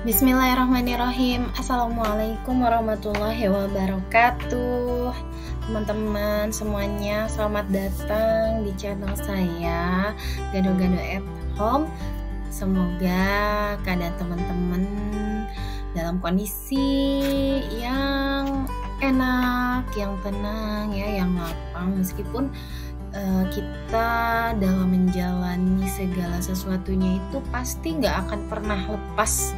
Bismillahirrahmanirrahim. Assalamualaikum warahmatullahi wabarakatuh. Teman-teman semuanya, selamat datang di channel saya Gado-Gado at Home. Semoga keadaan teman-teman dalam kondisi yang enak, yang tenang ya, yang lapang, meskipun kita dalam menjalani segala sesuatunya itu pasti nggak akan pernah lepas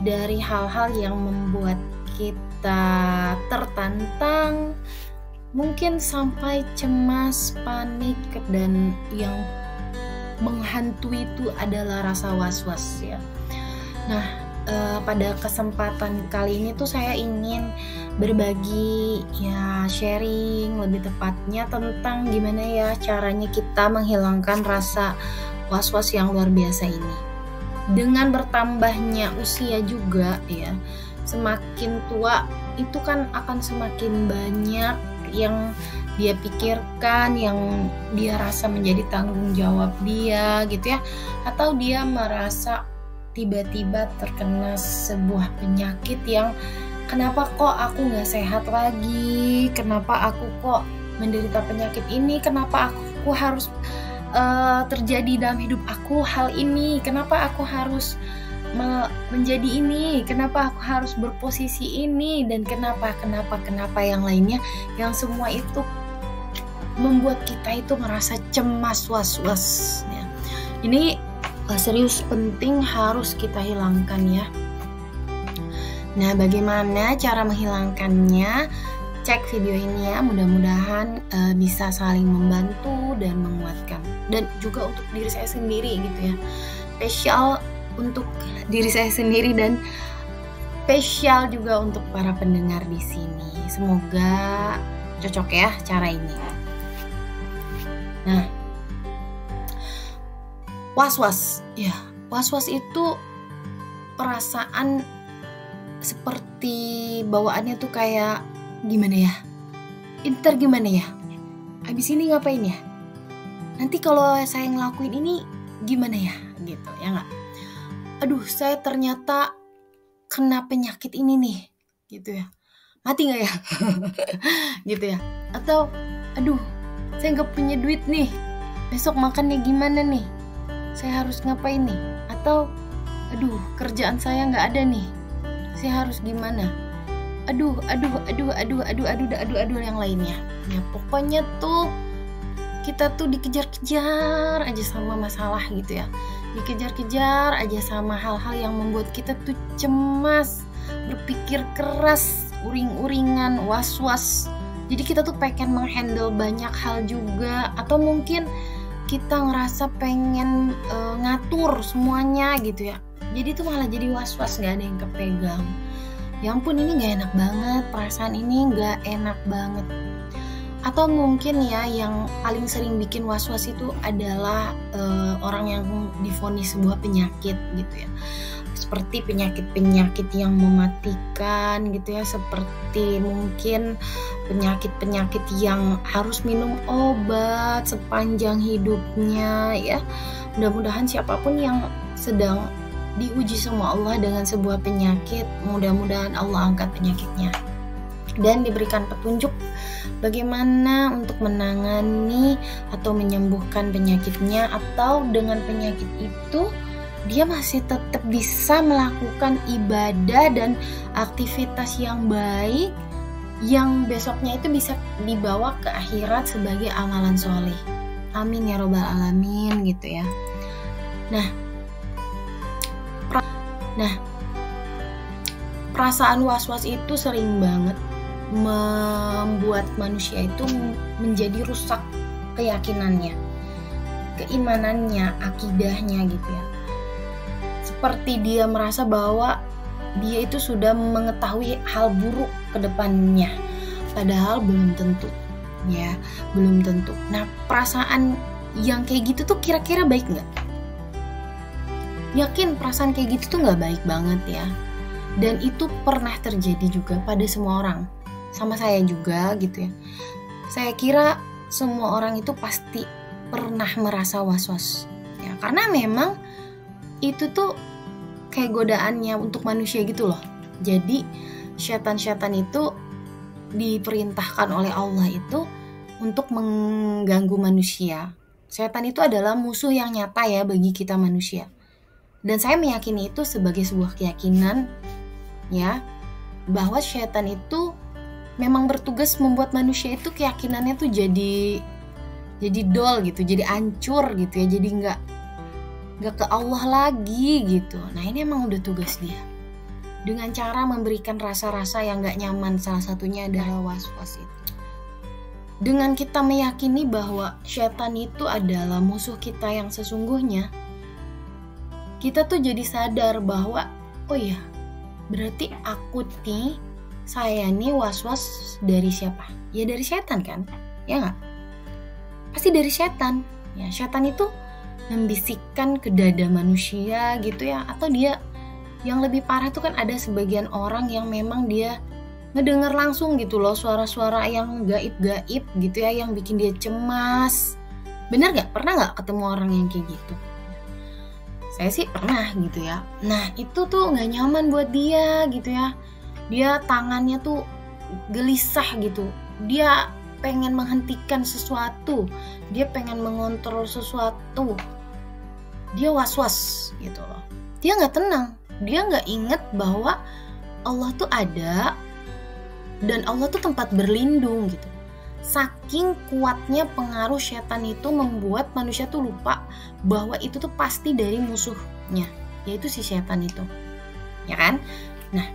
dari hal-hal yang membuat kita tertantang, mungkin sampai cemas, panik, dan yang menghantui itu adalah rasa was-was ya. Nah, pada kesempatan kali ini tuh saya ingin berbagi ya, sharing lebih tepatnya tentang gimana ya caranya kita menghilangkan rasa was-was yang luar biasa ini. Dengan bertambahnya usia juga ya, semakin tua itu kan akan semakin banyak yang dia pikirkan, yang dia rasa menjadi tanggung jawab dia gitu ya, atau dia merasa tiba-tiba terkena sebuah penyakit yang kenapa kok aku gak sehat lagi, kenapa aku kok menderita penyakit ini, kenapa aku harus terjadi dalam hidup aku hal ini, kenapa aku harus menjadi ini, kenapa aku harus berposisi ini, dan kenapa yang lainnya, yang semua itu membuat kita itu merasa cemas, was-was ya. Ini serius penting harus kita hilangkan ya. Nah, bagaimana cara menghilangkannya? Cek video ini ya, mudah-mudahan bisa saling membantu dan menguatkan, dan juga untuk diri saya sendiri gitu ya. Spesial untuk diri saya sendiri dan spesial juga untuk para pendengar di sini. Semoga cocok ya cara ini. Nah, was-was ya, was-was itu perasaan seperti bawaannya tuh kayak gimana ya, ntar gimana ya, abis ini ngapain ya, nanti kalau saya ngelakuin ini gimana ya gitu ya nggak, aduh saya ternyata kena penyakit ini nih gitu ya, mati nggak ya gitu ya, atau aduh saya nggak punya duit nih, besok makannya gimana nih, saya harus ngapain nih, atau aduh kerjaan saya nggak ada nih, saya harus gimana, aduh yang lainnya ya. Pokoknya tuh kita tuh dikejar-kejar aja sama masalah gitu ya, dikejar-kejar aja sama hal-hal yang membuat kita tuh cemas, berpikir keras, uring-uringan, was-was. Jadi kita tuh pengen menghandle banyak hal juga, atau mungkin kita ngerasa pengen ngatur semuanya gitu ya, jadi tuh malah jadi was-was, gak ada yang kepegang. Ya ampun, ini gak enak banget, perasaan ini gak enak banget. Atau mungkin ya yang paling sering bikin was-was itu adalah orang yang divonis sebuah penyakit gitu ya, seperti penyakit-penyakit yang mematikan gitu ya, seperti mungkin penyakit-penyakit yang harus minum obat sepanjang hidupnya ya. Mudah-mudahan siapapun yang sedang diuji sama Allah dengan sebuah penyakit, mudah-mudahan Allah angkat penyakitnya dan diberikan petunjuk bagaimana untuk menangani atau menyembuhkan penyakitnya, atau dengan penyakit itu dia masih tetap bisa melakukan ibadah dan aktivitas yang baik yang besoknya itu bisa dibawa ke akhirat sebagai amalan soleh. Amin ya robbal alamin gitu ya. Nah, perasaan was-was itu sering banget membuat manusia itu menjadi rusak keyakinannya, keimanannya, akidahnya gitu ya. Seperti dia merasa bahwa dia itu sudah mengetahui hal buruk ke depannya, padahal belum tentu ya, belum tentu. Nah, perasaan yang kayak gitu tuh kira-kira baik nggak? Yakin perasaan kayak gitu tuh gak baik banget ya. Dan itu pernah terjadi juga pada semua orang, sama saya juga gitu ya. Saya kira semua orang itu pasti pernah merasa was-was ya, karena memang itu tuh kayak godaannya untuk manusia gitu loh. Jadi setan-setan itu diperintahkan oleh Allah itu untuk mengganggu manusia. Setan itu adalah musuh yang nyata ya bagi kita manusia. Dan saya meyakini itu sebagai sebuah keyakinan ya, bahwa setan itu memang bertugas membuat manusia itu keyakinannya tuh jadi dol gitu, jadi hancur gitu ya, jadi nggak ke Allah lagi gitu. Nah ini emang udah tugas dia, dengan cara memberikan rasa-rasa yang nggak nyaman. Salah satunya adalah was-was itu. Dengan kita meyakini bahwa setan itu adalah musuh kita yang sesungguhnya, kita tuh jadi sadar bahwa oh ya, berarti saya nih was-was dari siapa? Ya dari setan kan? Ya nggak? Pasti dari setan. Ya, setan itu membisikkan ke dada manusia gitu ya. Atau dia, yang lebih parah tuh kan ada sebagian orang yang memang dia ngedenger langsung gitu loh suara-suara yang gaib-gaib gitu ya, yang bikin dia cemas. Bener gak? Pernah gak ketemu orang yang kayak gitu? Saya sih pernah gitu ya. Nah itu tuh gak nyaman buat dia gitu ya. Dia tangannya tuh gelisah gitu. Dia pengen menghentikan sesuatu. Dia pengen mengontrol sesuatu. Dia was-was gitu loh. Dia gak tenang. Dia gak inget bahwa Allah tuh ada dan Allah tuh tempat berlindung gitu. Saking kuatnya pengaruh setan itu membuat manusia tuh lupa bahwa itu tuh pasti dari musuhnya, yaitu si setan itu. Ya kan? Nah,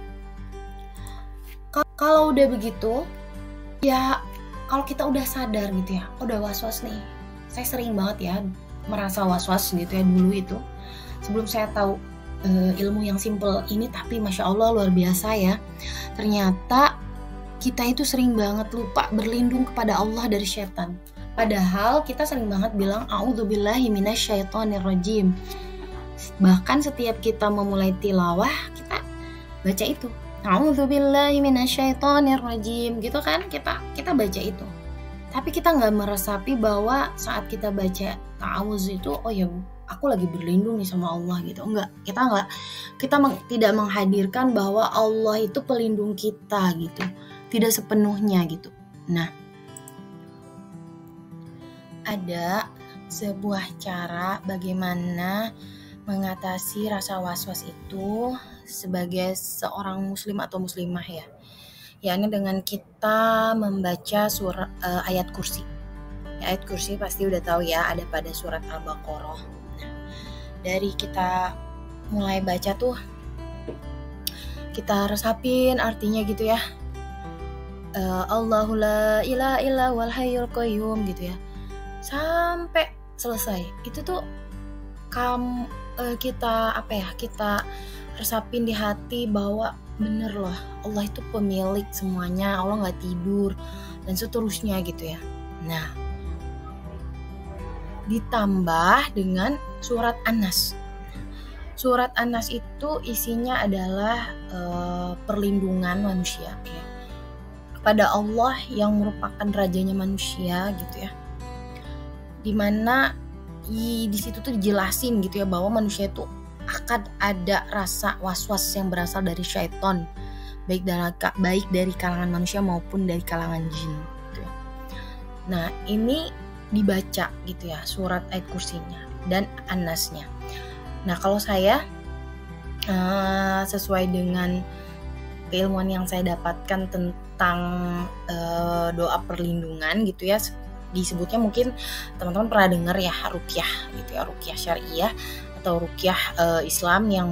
kalau udah begitu, ya kalau kita udah sadar gitu ya, udah was-was nih. Saya sering banget ya merasa was-was gitu ya dulu itu. Sebelum saya tahu ilmu yang simple ini, tapi Masya Allah luar biasa ya. Ternyata kita itu sering banget lupa berlindung kepada Allah dari setan. Padahal kita sering banget bilang a'udzubillahi minasyaitonirrajim. Bahkan setiap kita memulai tilawah, kita baca itu. A'udzubillahi minasyaitonirrajim gitu kan, kita baca itu. Tapi kita nggak meresapi bahwa saat kita baca ta'awuz itu, oh ya aku lagi berlindung nih sama Allah gitu. Enggak, kita tidak menghadirkan bahwa Allah itu pelindung kita gitu. Tidak sepenuhnya gitu. Nah, ada sebuah cara bagaimana mengatasi rasa was-was itu sebagai seorang muslim atau muslimah ya. Yakni dengan kita membaca ayat kursi. Ya, ayat kursi pasti udah tahu ya, ada pada surat Al-Baqarah. Nah, dari kita mulai baca tuh, kita resapin artinya gitu ya. Allahu la ilaha illa wal hayyul qayyum gitu ya, sampai selesai. Itu tuh kita resapin di hati bahwa bener loh, Allah itu pemilik semuanya, Allah nggak tidur dan seterusnya gitu ya. Nah, ditambah dengan surat An-Nas. Surat An-Nas itu isinya adalah perlindungan manusia ya, kepada Allah yang merupakan rajanya manusia gitu ya, dimana di situ tuh dijelasin gitu ya bahwa manusia itu akan ada rasa was-was yang berasal dari syaitan, baik dari kalangan manusia maupun dari kalangan jin gitu ya. Nah ini dibaca gitu ya surat ayat kursinya dan An-Nasnya. Nah kalau saya sesuai dengan keilmuan yang saya dapatkan tentang doa perlindungan gitu ya, disebutnya mungkin teman-teman pernah dengar ya ruqyah gitu ya, ruqyah syariah atau ruqyah Islam yang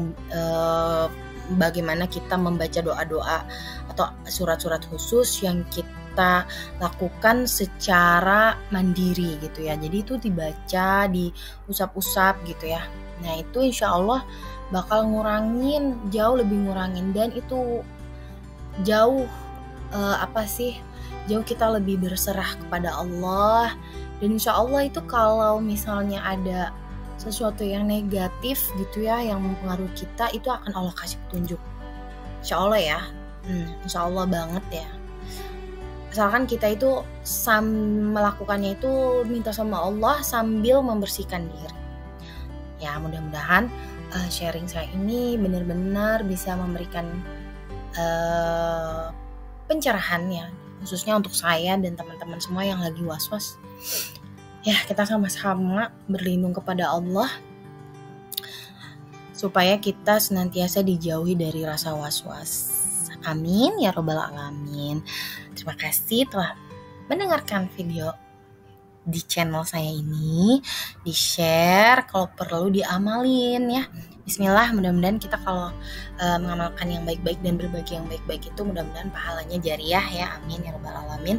bagaimana kita membaca doa-doa atau surat-surat khusus yang kita lakukan secara mandiri gitu ya. Jadi itu dibaca, diusap-usap gitu ya. Nah itu insya Allah bakal jauh lebih ngurangin, dan itu jauh jauh kita lebih berserah kepada Allah. Dan insya Allah itu kalau misalnya ada sesuatu yang negatif gitu ya yang mempengaruhi kita, itu akan Allah kasih petunjuk, insya Allah ya. Insya Allah banget ya, asalkan kita itu melakukannya itu minta sama Allah sambil membersihkan diri ya. Mudah-mudahan sharing saya ini benar-benar bisa memberikan pencerahan ya, khususnya untuk saya dan teman-teman semua yang lagi was-was. Ya, kita sama-sama berlindung kepada Allah supaya kita senantiasa dijauhi dari rasa was-was. Amin ya robbal alamin. Terima kasih telah mendengarkan video di channel saya ini, di-share, kalau perlu diamalin ya. Bismillah, mudah-mudahan kita kalau mengamalkan yang baik-baik dan berbagi yang baik-baik itu mudah-mudahan pahalanya jariah ya. Amin ya rabbal alamin.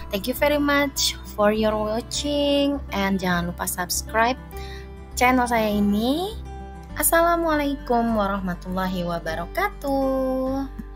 Thank you very much for your watching, and jangan lupa subscribe channel saya ini. Assalamualaikum warahmatullahi wabarakatuh.